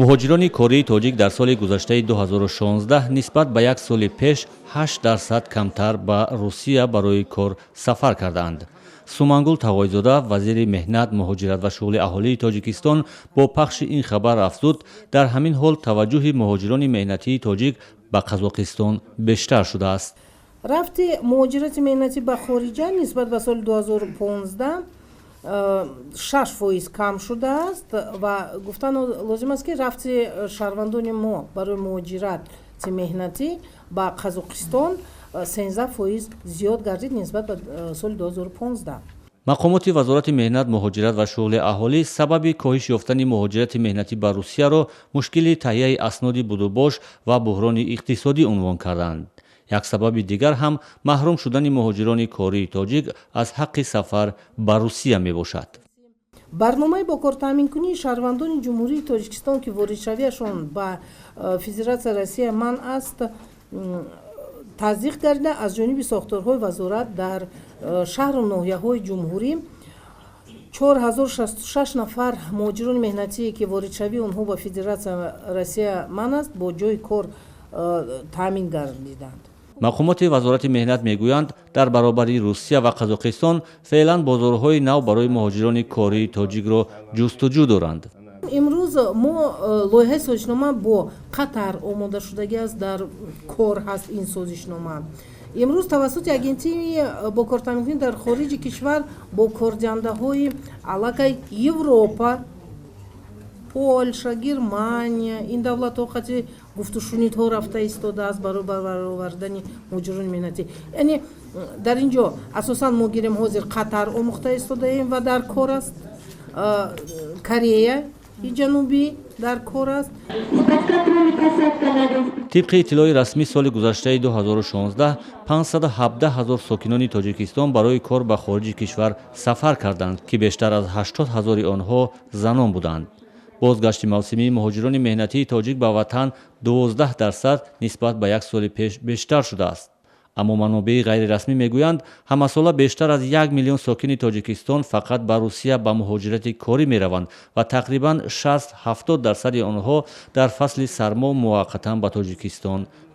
муҳоҷирони кории тоҷик дар соли гузаштаи 2016 нисбат ба як соли пеш 8% камтар ба Русия барои кор сафар кардаанд. Сумангул Тавойзода, вазири меҳнат, муҳоҷират ва шуғли аҳолии Тоҷикистон бо пахши ин хабар афзуд, дар ҳамин ҳол таваҷҷӯҳи муҳоҷирони меҳнатии тоҷик ба Қазоқистон бештар шудааст. рафти муҳоҷирати меҳнатӣ ба хориҷа нисбат ба соли 2015 6% кам шудааст ва гуфтан лозим аст ки рафти шаҳрвандони мо барои муҳоҷирати меҳнатӣ ба Қазоқистон 13% зиёд гардид нисбат ба соли 2015. мақомоти вазорати меҳнат, муҳоҷират ва шуғли аҳолӣ сабаби коҳиш ёфтани муҳоҷирати меҳнатӣ ба Русияро мушкили таҳияи асноди будубош ва буҳрони иқтисодӣ унвон карданд. як сабаби дигар ҳам маҳрум шудани муҳоҷирони кории тоҷик аз ҳаққи сафар ба Русия мебошад. барномаи бо кортаъминкунии шаҳрвандони ҷумҳурии Тоҷикистон ки воридшавиашон ба Федератсияи Россия манъ аст, таздиқ гардида аз ҷониби сохторҳои вазорат дар шаҳру ноҳияҳои ҷумҳурӣ 4066 нафар муҳоҷирони меҳнатие ки воридшавии онҳо ба Федератсияи Россия манъ аст бо ҷои кор таъмин гардиданд. мақомоти вазорати меҳнат мегӯянд, дар баробари Русия ва Қазоқистон феълан бозорҳои нав барои муҳоҷирони кории тоҷикро ҷустуҷӯ доранд. имрӯз мо лоиҳаи созишнома бо Қатар омода шудагӣ аст, дар кор ҳаст ин созишнома. имрӯз тавассути агентии бо кортаъминкунӣ дар хориҷи кишвар бо кордиҳандаҳои аллакай Европа, Полша, Германия, ин давлатҳо хати гуфтушунидҳо рафта истодааст барои баровардани муҳоҷирони меҳнатӣ. яъне дар ин ҷо асосан мо гирем ҳозир Қатар омӯхта истодаем ва дар кор аст, Корея ҷанубӣ дар кор аст. тибқи иттилои расмӣ соли гузаштаи 2016 517 000 сокинони Тоҷикистон барои кор ба хориҷи кишвар сафар карданд ки бештар аз 80 000 онҳо занон буданд. бозгашти мавсимии муҳоҷирони меҳнатии тоҷик ба ватан 12% нисбат ба як соли пеш бештар шудааст. аммо манобеи ғайрирасмӣ мегӯянд, ҳамасола бештар аз 1 миллион сокини Тоҷикистон фақат ба Русия ба муҳоҷирати корӣ мераванд ва тақрибан 60-70% онҳо дар фасли сармо муваққатан ба Тоҷикистон